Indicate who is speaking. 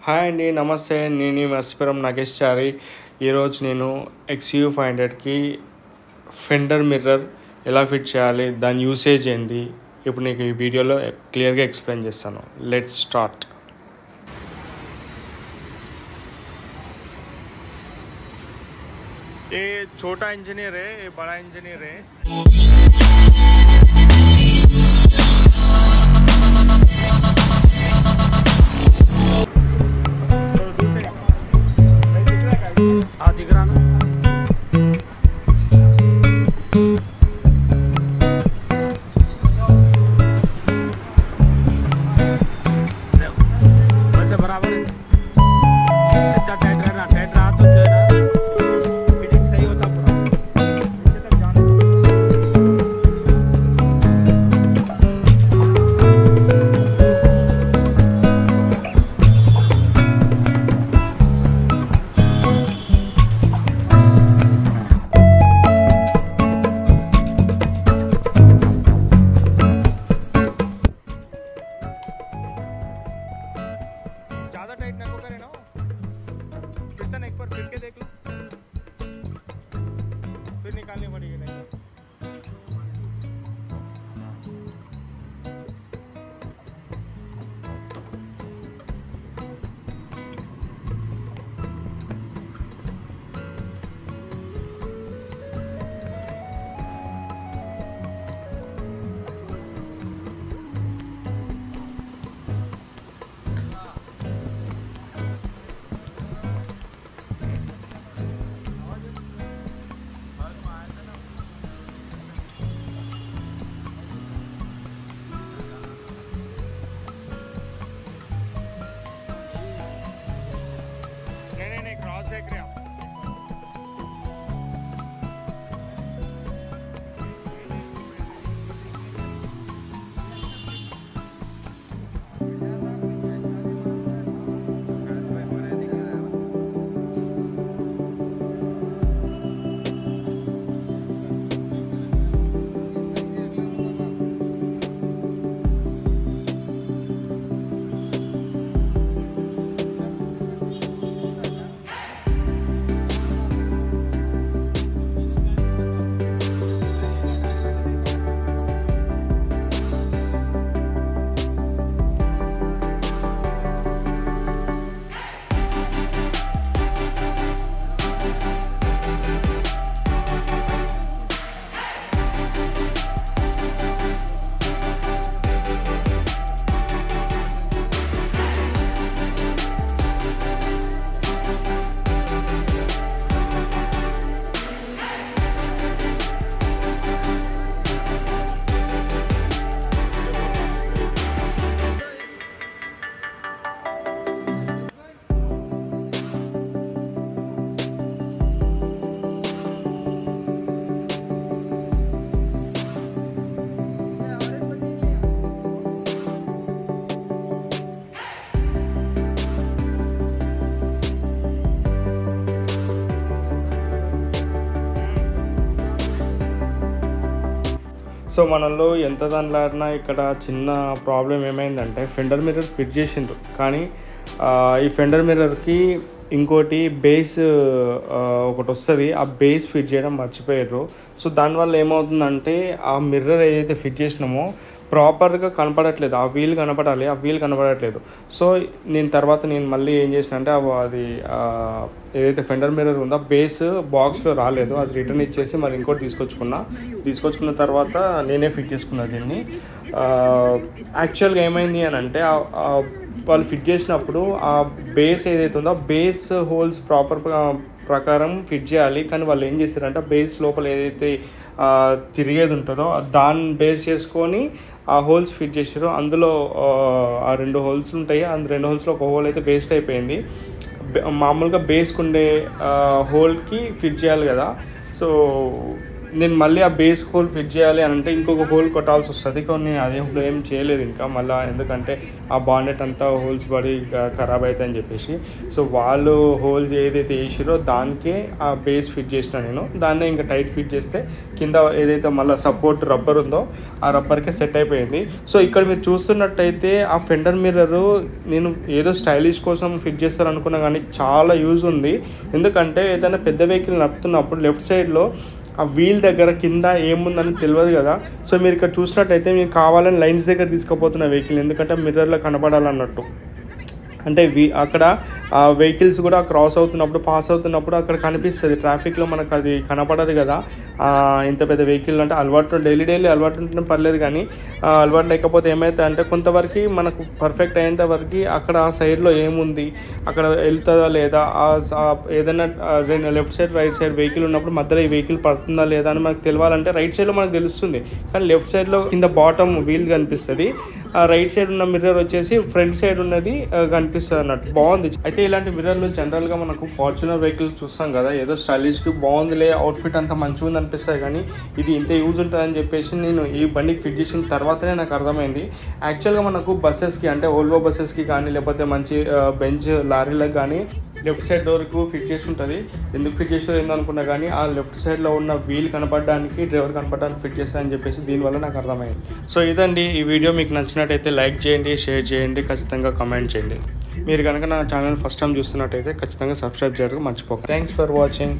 Speaker 1: Hi అండి, నమస్తే. నేను మీ మత్స్యపురం నాగేశ్చారి. ఈరోజు నేను XU500కి ఫెండర్ మిర్రర్ ఎలా ఫిట్ చేయాలి, దాని యూసేజ్ ఏంటి, ఇప్పుడు నీకు ఈ వీడియోలో క్లియర్గా ఎక్స్ప్లెయిన్ చేస్తాను. Let's start. ये छोटा इंजीनियर है, ये बड़ा इंजीनियर है.
Speaker 2: दिख रहा ना. वैसे बराबर है. इतना टाइट रहा तो जो है ना फिटिंग सही होता पूरा. नीचे तक जाने दो. ज़्यादा टाइट ना को करे ना, कितना एक बार फिर के देख लो, फिर निकालनी पड़ेगी. नहीं क्रॉस देख रहे आप.
Speaker 1: సో మనలో ఎంత దానిలాడినా ఇక్కడ చిన్న ప్రాబ్లం ఏమైందంటే ఫెండర్ మిర్రర్ ఫిట్ చేసిండ్రు, కానీ ఈ ఫెండర్ మిర్రర్కి ఇంకోటి బేస్ ఒకటి వస్తుంది, ఆ బేస్ ఫిట్ చేయడం మర్చిపోయారు. సో దానివల్ల ఏమవుతుందంటే ఆ మిర్రర్ ఏదైతే ఫిట్ చేసినామో ప్రాపర్గా కనపడట్లేదు. ఆ వీల్ కనపడాలి, ఆ వీల్ కనపడట్లేదు. సో నేను మళ్ళీ ఏం చేసిన అంటే అది ఏదైతే ఫెండర్ మిర్రర్ ఉందో బేస్ బాక్స్లో రాలేదు, అది రిటర్న్ ఇచ్చేసి మరి ఇంకోటి తీసుకొచ్చుకున్న తర్వాత నేనే ఫిట్ చేసుకున్నా దీన్ని. యాక్చువల్గా ఏమైంది అని అంటే వాళ్ళు ఫిట్ చేసినప్పుడు ఆ బేస్ ఏదైతే ఉందో బేస్ హోల్స్ ప్రకారం ఫిట్ చేయాలి, కానీ వాళ్ళు ఏం చేశారంటే బేస్ లోపల ఏదైతే తిరిగేది ఉంటుందో దాన్ని బేస్ చేసుకొని ఆ హోల్స్ ఫిట్ చేసారు. అందులో ఆ 2 హోల్స్ ఉంటాయి, ఆ 2 హోల్స్లో ఒక హోల్ అయితే వేస్ట్ అయిపోయింది. మామూలుగా బేస్కి ఉండే హోల్కి ఫిట్ చేయాలి కదా. సో నేను మళ్ళీ ఆ బేస్ హోల్ ఫిట్ చేయాలి అని అంటే ఇంకొక హోల్ కొట్టాల్సి వస్తుంది. కొన్ని అదే ఏం చేయలేదు ఇంకా మళ్ళీ, ఎందుకంటే ఆ బాండెట్ అంతా హోల్స్ పడి ఖరాబ్ అవుతాయని చెప్పేసి. సో వాళ్ళు హోల్ ఏదైతే వేసిరో దానికే ఆ బేస్ ఫిట్ చేసిన నేను. దాన్నే ఇంకా టైట్ ఫిట్ చేస్తే కింద ఏదైతే మళ్ళీ సపోర్ట్ రబ్బర్ ఉందో ఆ రబ్బర్కే సెట్ అయిపోయింది. సో ఇక్కడ మీరు చూస్తున్నట్టయితే ఆ ఫెండర్ మిర్రర్ నేను ఏదో స్టైలిష్ కోసం ఫిట్ చేస్తారనుకున్నా కానీ చాలా యూజ్ ఉంది. ఎందుకంటే ఏదైనా పెద్ద వెహికల్ నడుపుతున్నప్పుడు లెఫ్ట్ సైడ్లో ఆ వీల్ దగ్గర కింద ఏముందని తెలియదు కదా. సో మీరు ఇక్కడ చూసినట్టయితే మీకు కావాలని లైన్స్ దగ్గర తీసుకుపోతున్న వెహికల్, ఎందుకంటే మిర్రర్లో కనపడాలన్నట్టు. అంటే అక్కడ వెహికల్స్ కూడా క్రాస్ అవుతున్నప్పుడు పాస్ అవుతున్నప్పుడు అక్కడ కనిపిస్తుంది. ట్రాఫిక్లో మనకు అది కనపడదు కదా. ఇంత పెద్ద వెహికల్ అంటే అలవాటు డైలీ అలవాటు ఉంటే పర్లేదు, కానీ అలవాటు లేకపోతే ఏమవుతుంది అంటే కొంతవరకు మనకు పర్ఫెక్ట్ అయ్యేంత వరకు అక్కడ ఆ సైడ్లో ఏముంది, అక్కడ వెళ్తుందా లేదా, ఏదైనా left side right side vehicle ఉన్నప్పుడు మధ్యలో ఈ వెహికల్ పడుతుందా లేదా అని మనకు తెలియాలంటే రైట్ సైడ్లో మనకు తెలుస్తుంది. కానీ లెఫ్ట్ సైడ్లో కింద బాటమ్ వీల్ కనిపిస్తుంది, రైట్ సైడ్ ఉన్న మిర్రర్ వచ్చేసి ఫ్రంట్ సైడ్ ఉన్నది కనిపిస్తుంది అన్నట్టు. బాగుంది. అయితే ఇలాంటి మిర్రర్లు జనరల్గా మనకు ఫార్చునర్ వెహికల్ చూస్తాం కదా, ఏదో స్టైలిష్కి బాగుందిలే, అవుట్ఫిట్ అంతా మంచిగా ఉంది అనిపిస్తుంది, కానీ ఇది ఇంత యూజ్ ఉంటుందని చెప్పేసి నేను ఈ బండికి ఫిట్ చేసిన తర్వాతనే నాకు అర్థమైంది. యాక్చువల్గా మనకు బస్సెస్కి అంటే ఓల్వో బస్సెస్కి కానీ లేకపోతే మంచి బెంచ్ లారీలకు కానీ లెఫ్ట్ సైడ్ డోర్కు ఫిట్ చేసి ఉంటుంది. ఎందుకు ఫిట్ చేసారో ఏందనుకున్నా కానీ ఆ లెఫ్ట్ సైడ్లో ఉన్న వీల్ కనపడడానికి, డ్రైవర్ కనపడడానికి ఫిట్ చేస్తారని చెప్పేసి దీనివల్ల నాకు అర్థమైంది. సో ఇదండి ఈ వీడియో. మీకు నచ్చినట్టయితే లైక్ చేయండి, షేర్ చేయండి, ఖచ్చితంగా కామెంట్ చేయండి. మీరు కనుక నా ఛానల్ ఫస్ట్ టైం చూస్తున్నట్టయితే ఖచ్చితంగా సబ్స్క్రైబ్ చేయడం మర్చిపోకండి. Thanks for watching.